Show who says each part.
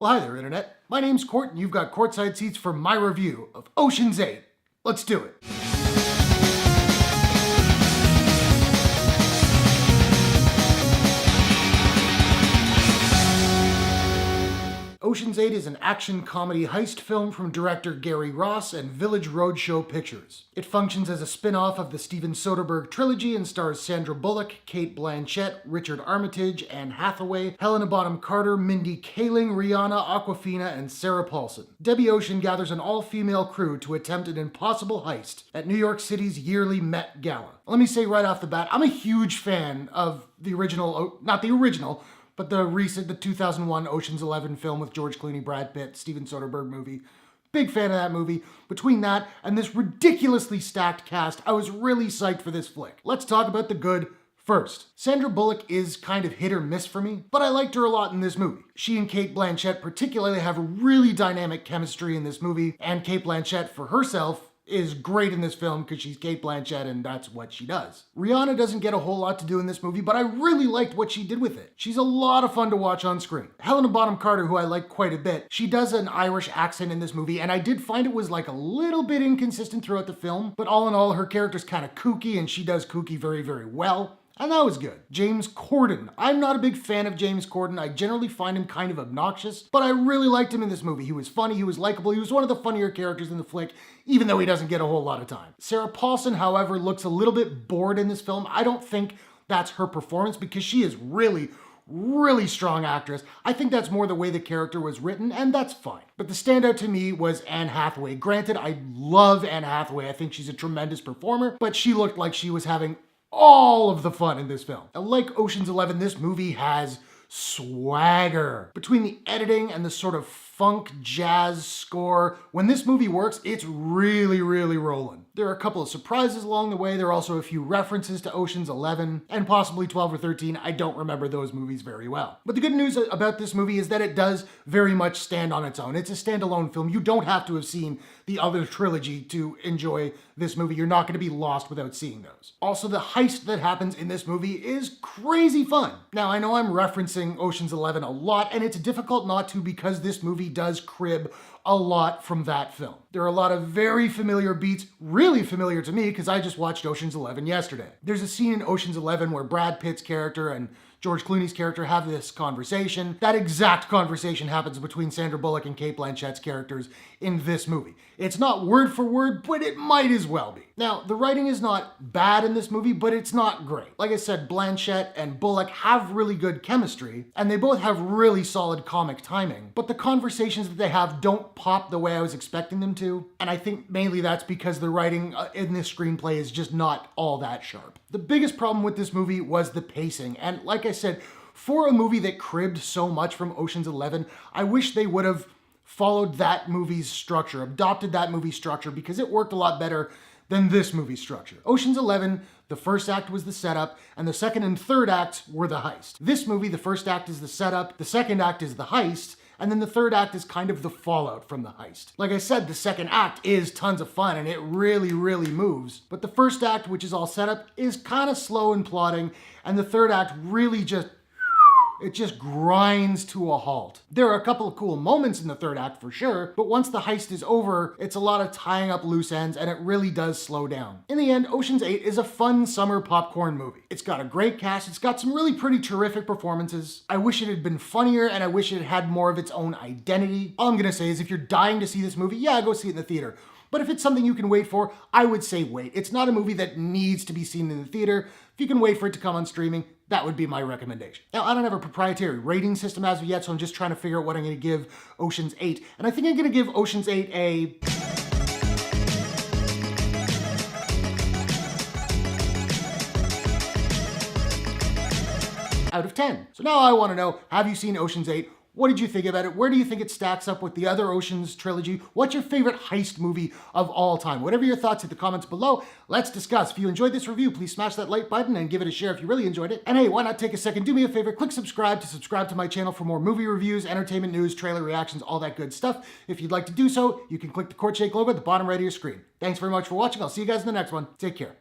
Speaker 1: Well, hi there, Internet. My name's Court, and you've got courtside seats for my review of Ocean's 8. Let's do it. Ocean's 8 is an action comedy heist film from director Gary Ross and Village Roadshow Pictures. It functions as a spin-off of the Steven Soderbergh trilogy and stars Sandra Bullock, Cate Blanchett, Richard Armitage, Anne Hathaway, Helena Bonham Carter, Mindy, Kaling, Rhianna, Awkwafina, and Sarah Paulson. Debbie Ocean gathers an all-female crew to attempt an impossible heist at New York City's yearly Met Gala. Let me say right off the bat, I'm a huge fan of the original, not the original, but the 2001 Ocean's 11 film with George Clooney, Brad Pitt, Steven Soderbergh movie. Big fan of that movie. Between that and this ridiculously stacked cast, I was really psyched for this flick. Let's talk about the good first. Sandra Bullock is kind of hit or miss for me, but I liked her a lot in this movie. She and Cate Blanchett particularly have a really dynamic chemistry in this movie, and Cate Blanchett for herself is great in this film because she's Cate Blanchett and that's what she does. Rhianna doesn't get a whole lot to do in this movie, but I really liked what she did with it. She's a lot of fun to watch on screen. Helena Bonham Carter, who I like quite a bit, she does an Irish accent in this movie, and I did find it was like a little bit inconsistent throughout the film, but all in all, her character's kind of kooky and she does kooky very, very well. And that was good. James Corden. I'm not a big fan of James Corden. I generally find him kind of obnoxious, but I really liked him in this movie. He was funny, he was likable, he was one of the funnier characters in the flick, even though he doesn't get a whole lot of time. Sarah Paulson, however, looks a little bit bored in this film. I don't think that's her performance because she is really strong actress. I think that's more the way the character was written, and that's fine. But the standout to me was Anne Hathaway. Granted, I love Anne Hathaway. I think she's a tremendous performer, but she looked like she was having all of the fun in this film. Now, like Ocean's 11, this movie has swagger. Between the editing and the sort of funk jazz score, when this movie works, it's really rolling. There are a couple of surprises along the way. There are also a few references to Ocean's 11 and possibly 12 or 13. I don't remember those movies very well. But the good news about this movie is that it does very much stand on its own. It's a standalone film. You don't have to have seen the other trilogy to enjoy this movie. You're not going to be lost without seeing those. Also, the heist that happens in this movie is crazy fun. Now, I know I'm referencing Ocean's 11 a lot, and it's difficult not to because this movie does crib a lot from that film. There are a lot of very familiar beats, really familiar to me because I just watched Ocean's 11 yesterday. There's a scene in Ocean's 11 where Brad Pitt's character and George Clooney's character have this conversation. That exact conversation happens between Sandra Bullock and Cate Blanchett's characters in this movie. It's not word for word, but it might as well be. Now, the writing is not bad in this movie, but it's not great. Like I said, Blanchett and Bullock have really good chemistry, and they both have really solid comic timing, but the conversations that they have don't pop the way I was expecting them to, and I think mainly that's because the writing in this screenplay is just not all that sharp. The biggest problem with this movie was the pacing, and like I said, for a movie that cribbed so much from Ocean's 11, I wish they would have followed that movie's structure, adopted that movie's structure, because it worked a lot better than this movie's structure. Ocean's 11, the first act was the setup, and the second and third acts were the heist. This movie, the first act is the setup, the second act is the heist, and then the third act is kind of the fallout from the heist. Like I said, the second act is tons of fun and it really moves. But the first act, which is all set up, is kind of slow and plodding, and the third act really just grinds to a halt. There are a couple of cool moments in the third act for sure, but once the heist is over, it's a lot of tying up loose ends and it really does slow down. In the end, Ocean's 8 is a fun summer popcorn movie. It's got a great cast, it's got some really pretty terrific performances. I wish it had been funnier and I wish it had more of its own identity. All I'm gonna say is if you're dying to see this movie, yeah, go see it in the theater. But if it's something you can wait for, I would say wait. It's not a movie that needs to be seen in the theater. If you can wait for it to come on streaming, that would be my recommendation. Now, I don't have a proprietary rating system as of yet, so I'm just trying to figure out what I'm gonna give Ocean's 8. And I think I'm gonna give Ocean's 8 a... out of 10. So now I wanna know, have you seen Ocean's 8? What did you think about it? Where do you think it stacks up with the other Ocean's trilogy? What's your favorite heist movie of all time? Whatever your thoughts, hit the comments below. Let's discuss. If you enjoyed this review, please smash that like button and give it a share if you really enjoyed it. And hey, why not take a second, do me a favor, click subscribe to my channel for more movie reviews, entertainment news, trailer reactions, all that good stuff. If you'd like to do so, you can click the Courtshake logo at the bottom right of your screen. Thanks very much for watching. I'll see you guys in the next one. Take care.